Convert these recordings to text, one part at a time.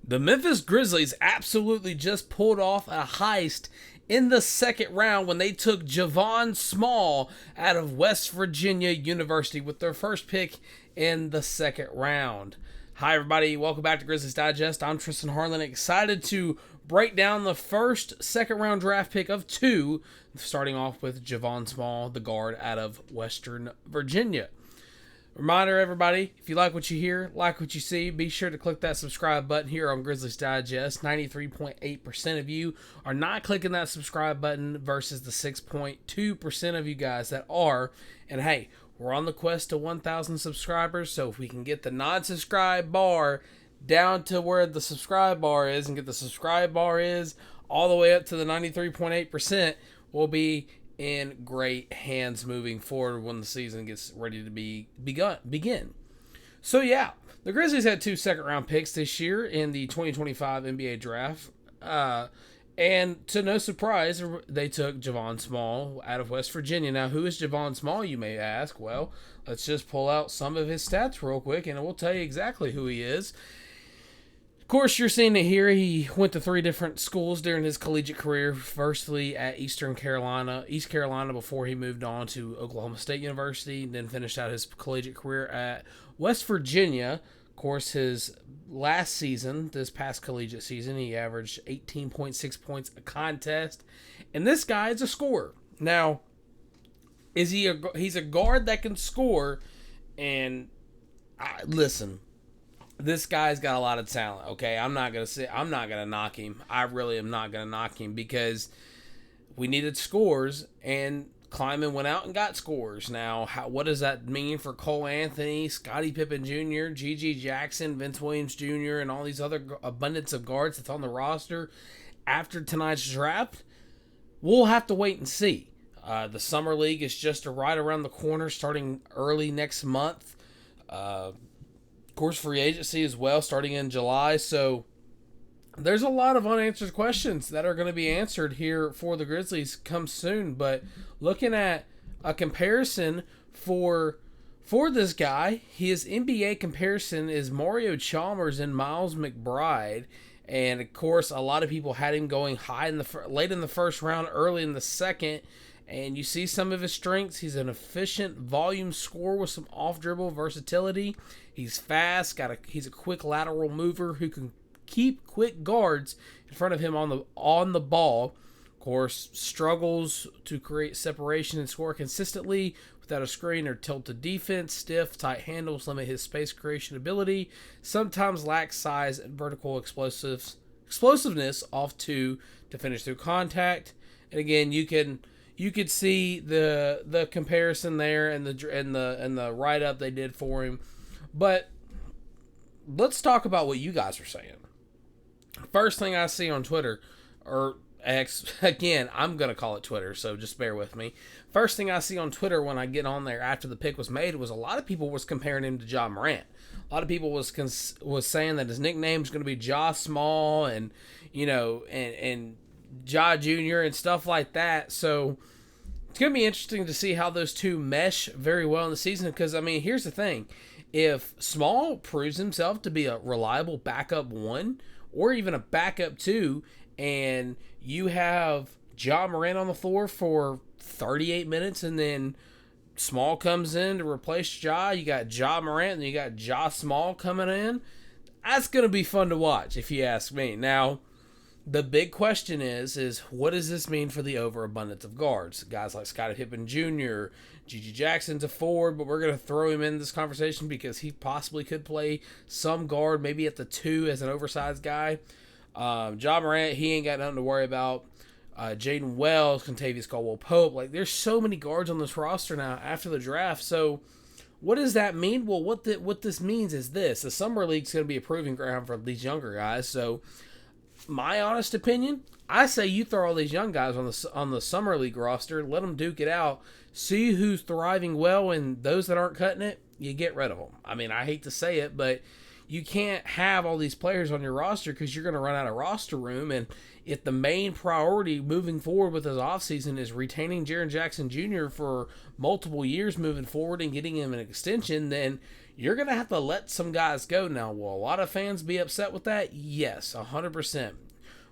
The Memphis Grizzlies absolutely just pulled off a heist in the second round when they took Javon Small out of West Virginia University with their first pick in the second round. Hi, everybody. Welcome back to Grizzlies Digest. I'm Tristan Harlan, excited to break down the first second round draft pick of two, starting off with Javon Small, the guard out of Western Virginia. Reminder, everybody, if you like what you hear, like what you see, be sure to click that subscribe button here on Grizzlies Digest. 93.8% of you are not clicking that subscribe button versus the 6.2% of you guys that are. And hey, we're on the quest to 1,000 subscribers, so if we can get the non-subscribe bar down to where the subscribe bar is and get the subscribe bar is all the way up to the 93.8%, we'll be in great hands moving forward when the season gets ready to begin. So yeah, the Grizzlies had 2 second-round picks this year in the 2025 NBA draft. And to no surprise, they took Javon Small out of West Virginia. Now, who is Javon Small, you may ask? Well, let's just pull out some of his stats real quick, and we'll tell you exactly who he is. Of course, you're seeing it here. He went to 3 different schools during his collegiate career. Firstly, at East Carolina before he moved on to Oklahoma State University. Then finished out his collegiate career at West Virginia. Of course, his last season, this past collegiate season, he averaged 18.6 points a contest. And this guy is a scorer. Now, he's a guard that can score. And listen, this guy's got a lot of talent, okay? I'm not gonna knock him. I really am not gonna knock him because we needed scores, and Kleiman went out and got scores. Now, what does that mean for Cole Anthony, Scottie Pippen Jr., G.G. Jackson, Vince Williams Jr., and all these other abundance of guards that's on the roster after tonight's draft? We'll have to wait and see. The Summer League is just right around the corner, starting early next month. Of course, free agency as well, starting in July. So there's a lot of unanswered questions that are going to be answered here for the Grizzlies come soon. But looking at a comparison for this guy, his NBA comparison is Mario Chalmers and Miles McBride. And of course, a lot of people had him going late in the first round, early in the second. And you see some of his strengths. He's an efficient volume scorer with some off-dribble versatility. He's fast. He's a quick lateral mover who can keep quick guards in front of him on the ball. Of course, struggles to create separation and score consistently without a screen or tilted defense. Stiff, tight handles limit his space creation ability. Sometimes lacks size and vertical explosiveness off to finish through contact. And again, you could see the comparison there and the write up they did for him. But let's talk about what you guys are saying. First thing I see on Twitter, or X, again, I'm going to call it Twitter, so just bear with me. First thing I see on Twitter when I get on there after the pick was made was a lot of people was comparing him to Ja Morant. A lot of people was saying that his nickname is going to be Ja Small and Ja Jr. and stuff like that. So it's going to be interesting to see how those two mesh very well in the season because, here's the thing. If Small proves himself to be a reliable backup 1 or even a backup 2 and you have Ja Morant on the floor for 38 minutes and then Small comes in to replace Ja, you got Ja Morant and you got Ja Small coming in, that's going to be fun to watch if you ask me. Now, the big question is what does this mean for the overabundance of guards? Guys like Scottie Pippen Jr., G.G. Jackson's a forward, but we're going to throw him in this conversation because he possibly could play some guard, maybe at the 2 as an oversized guy. Ja Morant, he ain't got nothing to worry about. Jaden Wells, Contavious Caldwell-Pope. Like, there's so many guards on this roster now after the draft. So what does that mean? Well, what this means is this. The Summer League's going to be a proving ground for these younger guys. So my honest opinion, I say you throw all these young guys on the Summer League roster, let them duke it out, see who's thriving well, and those that aren't cutting it, you get rid of them. I hate to say it, but you can't have all these players on your roster because you're going to run out of roster room. And if the main priority moving forward with this offseason is retaining Jaren Jackson Jr. for multiple years moving forward and getting him an extension, then you're going to have to let some guys go. Now, will a lot of fans be upset with that? Yes, 100%.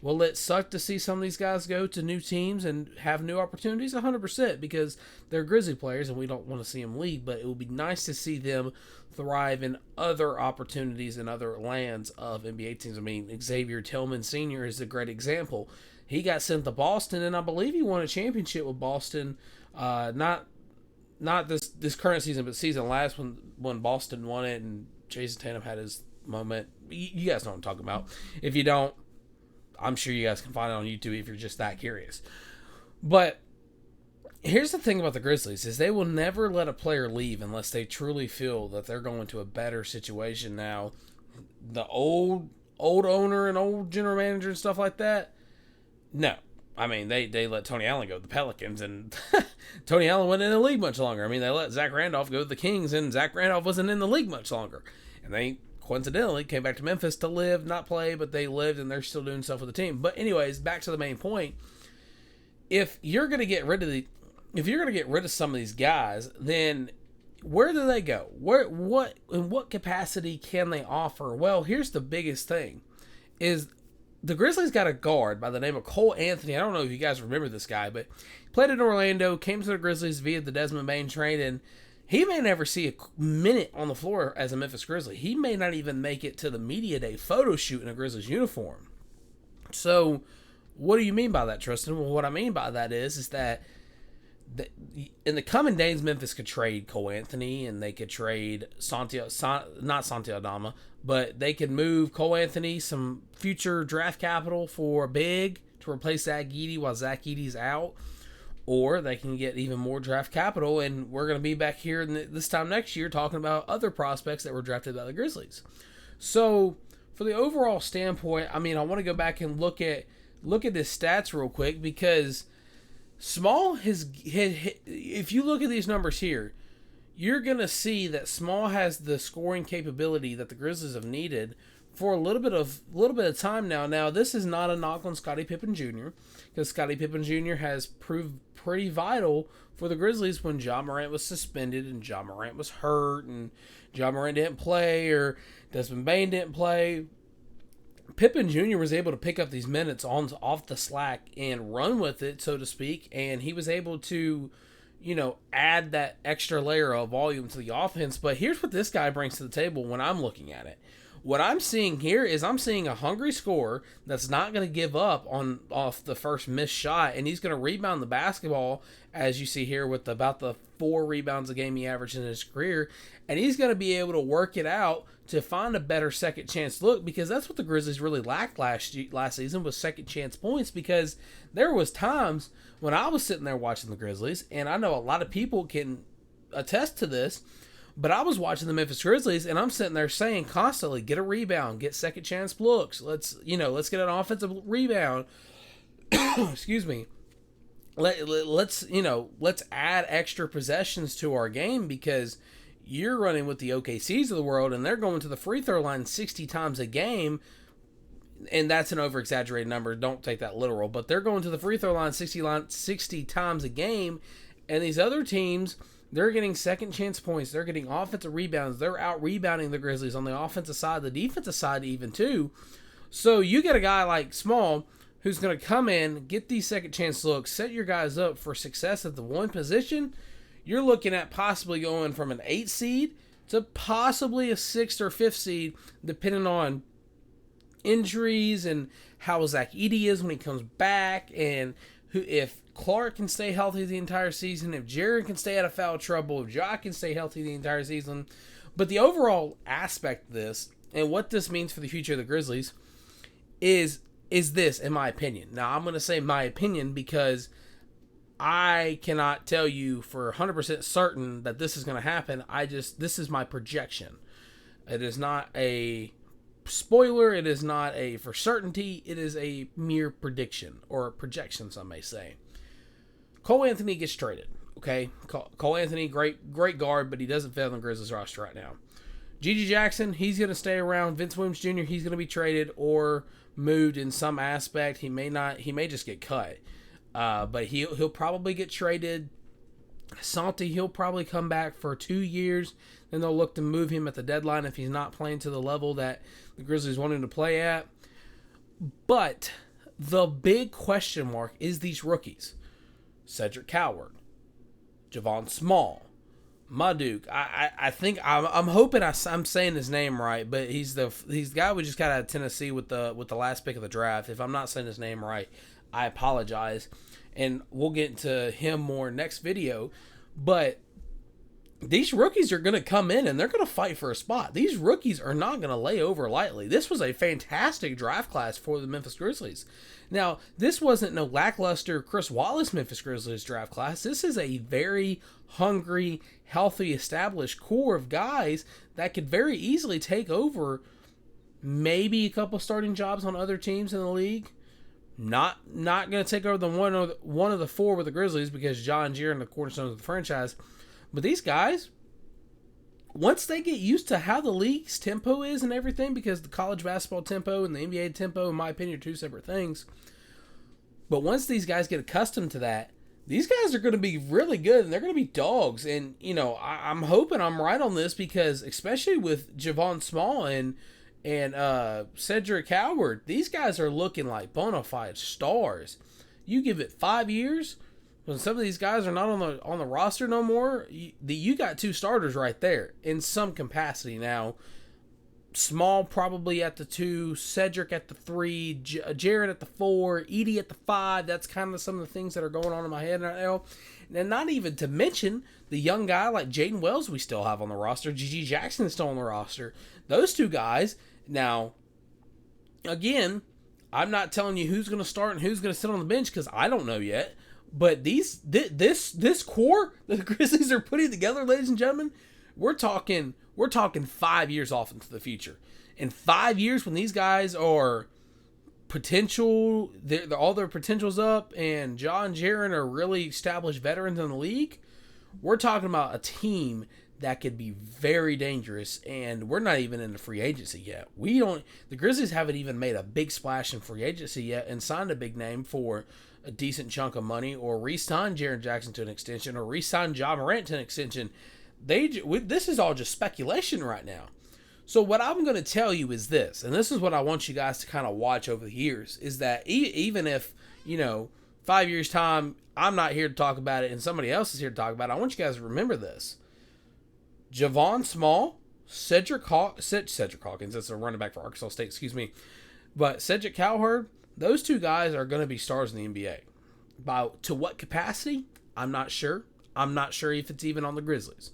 Will it suck to see some of these guys go to new teams and have new opportunities? 100%, because they're Grizzly players and we don't want to see them leave, but it would be nice to see them thrive in other opportunities in other lands of NBA teams. I mean, Xavier Tillman Sr. is a great example. He got sent to Boston, and I believe he won a championship with Boston, not this current season, but season last when Boston won it and Jason Tatum had his moment. You guys know what I'm talking about. If you don't, I'm sure you guys can find it on YouTube if you're just that curious. But here's the thing about the Grizzlies is they will never let a player leave unless they truly feel that they're going to a better situation. Now, the old owner and old general manager and stuff like that, no. I mean, they let Tony Allen go to the Pelicans, and Tony Allen wasn't in the league much longer. I mean, they let Zach Randolph go to the Kings, and Zach Randolph wasn't in the league much longer. And they coincidentally came back to Memphis to live, not play, but they lived, and they're still doing stuff with the team. But anyways, back to the main point. If you're going to get rid of some of these guys, then where do they go? In what capacity can they offer? Well, here's the biggest thing is the Grizzlies got a guard by the name of Cole Anthony. I don't know if you guys remember this guy, but he played in Orlando, came to the Grizzlies via the Desmond Bane trade, and he may never see a minute on the floor as a Memphis Grizzly. He may not even make it to the media day photo shoot in a Grizzlies uniform. So, what do you mean by that, Tristan? Well, what I mean by that is that in the coming days, Memphis could trade Cole Anthony, and they could trade not Santi Aldama, but they could move Cole Anthony some future draft capital for a big to replace Zach Edey while Zach Edey's out. Or they can get even more draft capital, and we're going to be back here this time next year talking about other prospects that were drafted by the Grizzlies. So, for the overall standpoint, I mean, I want to go back and look at his stats real quick, because Small if you look at these numbers here, you're going to see that Small has the scoring capability that the Grizzlies have needed for a little bit of time now. Now, this is not a knock on Scottie Pippen Jr., because Scottie Pippen Jr. has proved pretty vital for the Grizzlies when Ja Morant was suspended and Ja Morant was hurt and Ja Morant didn't play or Desmond Bane didn't play. Pippen Jr. was able to pick up these minutes off the slack and run with it, so to speak, and he was able to, add that extra layer of volume to the offense. But here's what this guy brings to the table when I'm looking at it. What I'm seeing here is I'm seeing a hungry scorer that's not going to give up off the first missed shot, and he's going to rebound the basketball, as you see here with about the 4 rebounds a game he averaged in his career, and he's going to be able to work it out to find a better second chance look, because that's what the Grizzlies really lacked last season was second chance points, because there was times when I was sitting there watching the Grizzlies, and I know a lot of people can attest to this, but I was watching the Memphis Grizzlies, and I'm sitting there saying constantly, get a rebound, get second chance looks. Let's get an offensive rebound. Excuse me. Let's add extra possessions to our game, because you're running with the OKCs of the world, and they're going to the free throw line 60 times a game. And that's an over-exaggerated number. Don't take that literal. But they're going to the free throw line 60 times a game, and these other teams, they're getting second chance points. They're getting offensive rebounds. They're out rebounding the Grizzlies on the offensive side, the defensive side even too. So you get a guy like Small who's going to come in, get these second chance looks, set your guys up for success at the one position. You're looking at possibly going from an 8 seed to possibly a 6th or 5th seed, depending on injuries and how Zach Edey is when he comes back, and if Clark can stay healthy the entire season, if Jared can stay out of foul trouble, if Ja can stay healthy the entire season. But the overall aspect of this, and what this means for the future of the Grizzlies, is this, in my opinion. Now, I'm going to say my opinion because I cannot tell you for 100% certain that this is going to happen. This is my projection. It is not a spoiler. It is not a for certainty. It is a mere prediction, or projection, some may say. Cole Anthony gets traded. Okay, Cole Anthony, great guard, but he doesn't fit on the Grizzlies roster right now. G.G. Jackson, he's going to stay around. Vince Williams Jr., he's going to be traded or moved in some aspect. He may not. He may just get cut. But he'll probably get traded. Santi, he'll probably come back for 2 years. Then they'll look to move him at the deadline if he's not playing to the level that the Grizzlies want him to play at. But the big question mark is these rookies. Cedric Coward, Javon Small, Maduk. I think I'm hoping I'm saying his name right, but he's the guy we just got out of Tennessee with the last pick of the draft. If I'm not saying his name right, I apologize, and we'll get into him more next video. But these rookies are going to come in and they're going to fight for a spot. These rookies are not going to lay over lightly. This was a fantastic draft class for the Memphis Grizzlies. Now, this wasn't no lackluster Chris Wallace Memphis Grizzlies draft class. This is a very hungry, healthy, established core of guys that could very easily take over maybe a couple starting jobs on other teams in the league. Not going to take over the one of the four with the Grizzlies because John Jaren, the cornerstone of the franchise. But these guys, once they get used to how the league's tempo is and everything, because the college basketball tempo and the NBA tempo, in my opinion, are two separate things. But once these guys get accustomed to that, these guys are going to be really good and they're going to be dogs. And, you know, I'm hoping I'm right on this because especially with Javon Small and Cedric Coward, these guys are looking like bona fide stars. You give it 5 years, when some of these guys are not on the roster no more, you got two starters right there in some capacity. Now, Small probably at the 2, Cedric at the 3, Jared at the 4, Edie at the 5. That's kind of some of the things that are going on in my head right now. And not even to mention the young guy like Jaden Wells we still have on the roster. G.G. Jackson is still on the roster. Those two guys. Now, again, I'm not telling you who's going to start and who's going to sit on the bench because I don't know yet. But this core that the Grizzlies are putting together, ladies and gentlemen, we're talking 5 years off into the future. In 5 years, when these guys are potential, all their potential's up, and John Jaren are really established veterans in the league, we're talking about a team that could be very dangerous, and we're not even in the free agency yet. The Grizzlies haven't even made a big splash in free agency yet and signed a big name for a decent chunk of money, or re-signed Jaren Jackson to an extension, or re-signed Ja Morant to an extension. This is all just speculation right now. So what I'm going to tell you is this, and this is what I want you guys to kind of watch over the years, is that even if, 5 years' time, I'm not here to talk about it and somebody else is here to talk about it, I want you guys to remember this. Javon Small, Cedric Hawkins, that's a running back for Arkansas State, but Cedric Cowherd, those two guys are going to be stars in the NBA. To what capacity? I'm not sure. I'm not sure if it's even on the Grizzlies.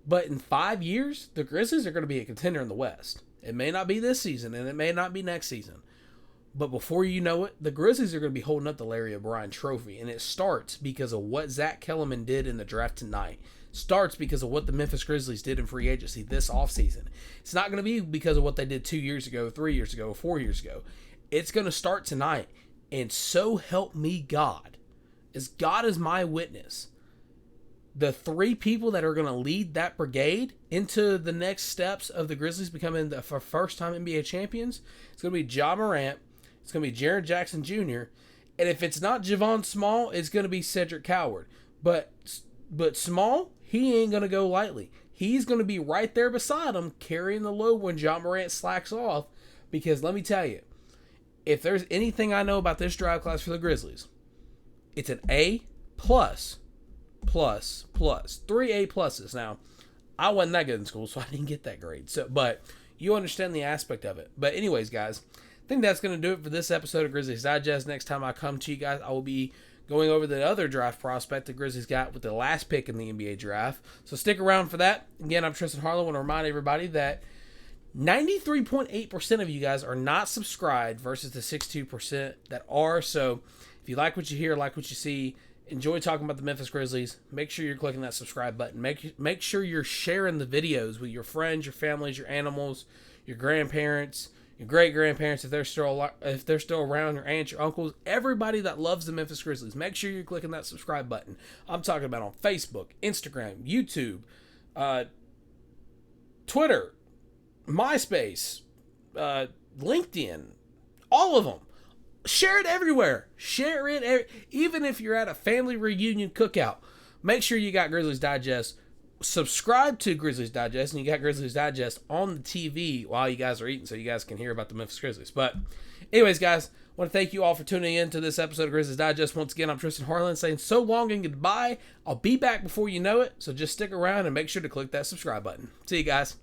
But in 5 years, the Grizzlies are going to be a contender in the West. It may not be this season, and it may not be next season. But before you know it, the Grizzlies are going to be holding up the Larry O'Brien Trophy. And it starts because of what Zach Kellerman did in the draft tonight. Starts because of what the Memphis Grizzlies did in free agency this offseason. It's not going to be because of what they did 2 years ago, 3 years ago, 4 years ago. It's going to start tonight. And so help me God, as God is my witness, the three people that are going to lead that brigade into the next steps of the Grizzlies becoming the first-time NBA champions, it's going to be Ja Morant, it's going to be Jaren Jackson Jr., and if it's not Javon Small, it's going to be Cedric Coward. But Small, he ain't going to go lightly. He's going to be right there beside him, carrying the load when Ja Morant slacks off, because let me tell you, if there's anything I know about this draft class for the Grizzlies, it's an A++++. 3 A+. Now, I wasn't that good in school, so I didn't get that grade. But you understand the aspect of it. But anyways, guys, I think that's going to do it for this episode of Grizzlies Digest. Next time I come to you guys, I will be going over the other draft prospect the Grizzlies got with the last pick in the NBA draft. So stick around for that. Again, I'm Tristan Harlow. I want to remind everybody that 93.8% of you guys are not subscribed versus the 62% that are. So if you like what you hear, like what you see, enjoy talking about the Memphis Grizzlies, make sure you're clicking that subscribe button. Make sure you're sharing the videos with your friends, your families, your animals, your grandparents, your great-grandparents, if they're still around, your aunts, your uncles, everybody that loves the Memphis Grizzlies. Make sure you're clicking that subscribe button. I'm talking about on Facebook, Instagram, YouTube, Twitter, MySpace, LinkedIn, all of them. Share it everywhere. Share it, even if you're at a family reunion cookout. Make sure you got Grizzlies Digest. Subscribe to Grizzlies Digest, and you got Grizzlies Digest on the TV while you guys are eating, so you guys can hear about the Memphis Grizzlies. But anyways, guys, I want to thank you all for tuning in to this episode of Grizzlies Digest. Once again, I'm Tristan Harlan saying so long and goodbye. I'll be back before you know it, so just stick around and make sure to click that subscribe button. See you guys.